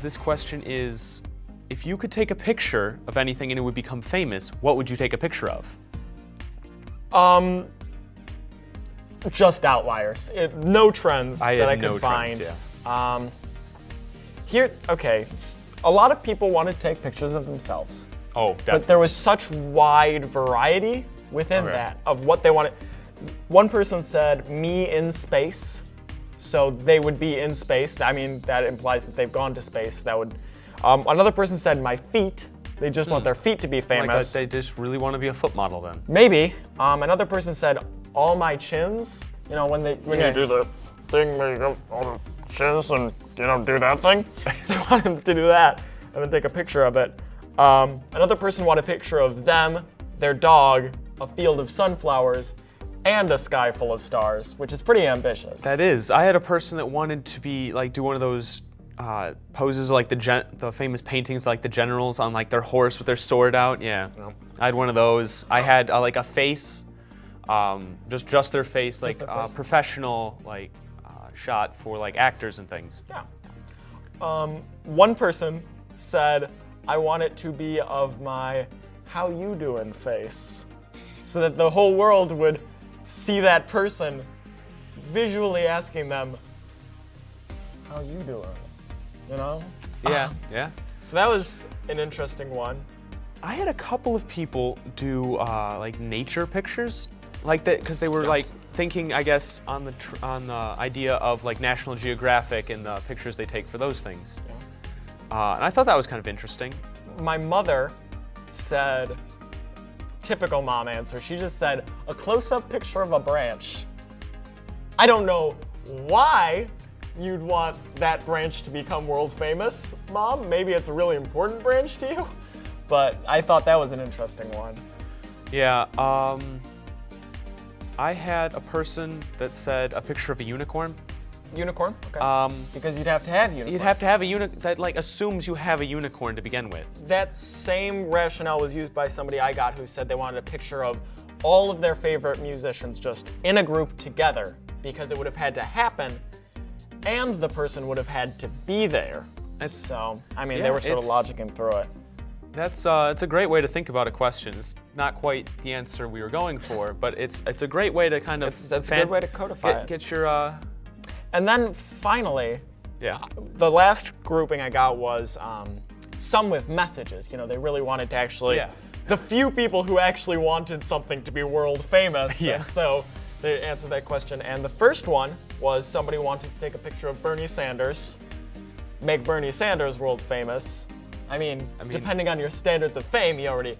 This question is, if you could take a picture of anything and it would become famous, what would you take a picture of? Just outliers. No trends that I could find. Trends, yeah. Okay. A lot of people want to take pictures of themselves. Oh, definitely. But there was such wide variety within that of what they wanted. One person said, me in space. So they would be in space. I mean, that implies that they've gone to space. That would. Another person said, my feet. They just want their feet to be famous. They just really want to be a foot model then. Maybe. Another person said, all my chins. You know, when you do the thing where you go all the chins and, do that thing. So they want him to do that and then take a picture of it. Another person wanted a picture of them, their dog, a field of sunflowers, and a sky full of stars, which is pretty ambitious. That is. I had a person that wanted to be do one of those poses like the famous paintings like the generals on like their horse with their sword out. Yeah. I had one of those. I had like a face, just their face, like a professional shot for like actors and things. Yeah. One person said, I want it to be of my how you doing face, so that the whole world would see that person visually asking them, how you doing? Yeah, yeah. So that was an interesting one. I had a couple of people do like nature pictures like that because they were like thinking, I guess, on the idea of like National Geographic and the pictures they take for those things. Yeah. And I thought that was kind of interesting. My mother said, typical mom answer, she just said, a close-up picture of a branch. I don't know why you'd want that branch to become world famous, Mom. Maybe it's a really important branch to you, but I thought that was an interesting one. Yeah, I had a person that said a picture of a unicorn. Unicorn? Okay. Because you'd have to have unicorns. You'd have to have a unicorn that like assumes you have a unicorn to begin with. That same rationale was used by somebody I got who said they wanted a picture of all of their favorite musicians just in a group together, because it would have had to happen and the person would have had to be there. So, I mean, they were sort of logicking through it. It's a great way to think about a question. It's not quite the answer we were going for, but it's a great way to kind of that's a good way to codify it. Get your And then finally, the last grouping I got was some with messages. They really wanted to actually, the few people who actually wanted something to be world famous. And so they answered that question. And the first one was somebody wanted to take a picture of Bernie Sanders, make Bernie Sanders world famous. I mean, depending on your standards of fame, he already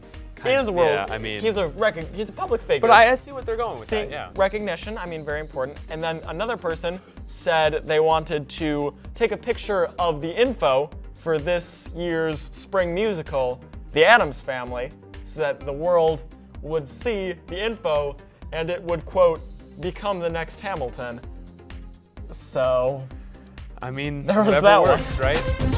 is world. Yeah, I mean, he's a public figure. But I see what they're going with that. Yeah. Recognition, I mean, very important. And then another person said they wanted to take a picture of the info for this year's spring musical, The Addams Family, so that the world would see the info and it would, quote, become the next Hamilton. So, I mean, there was whatever that works, one. Right?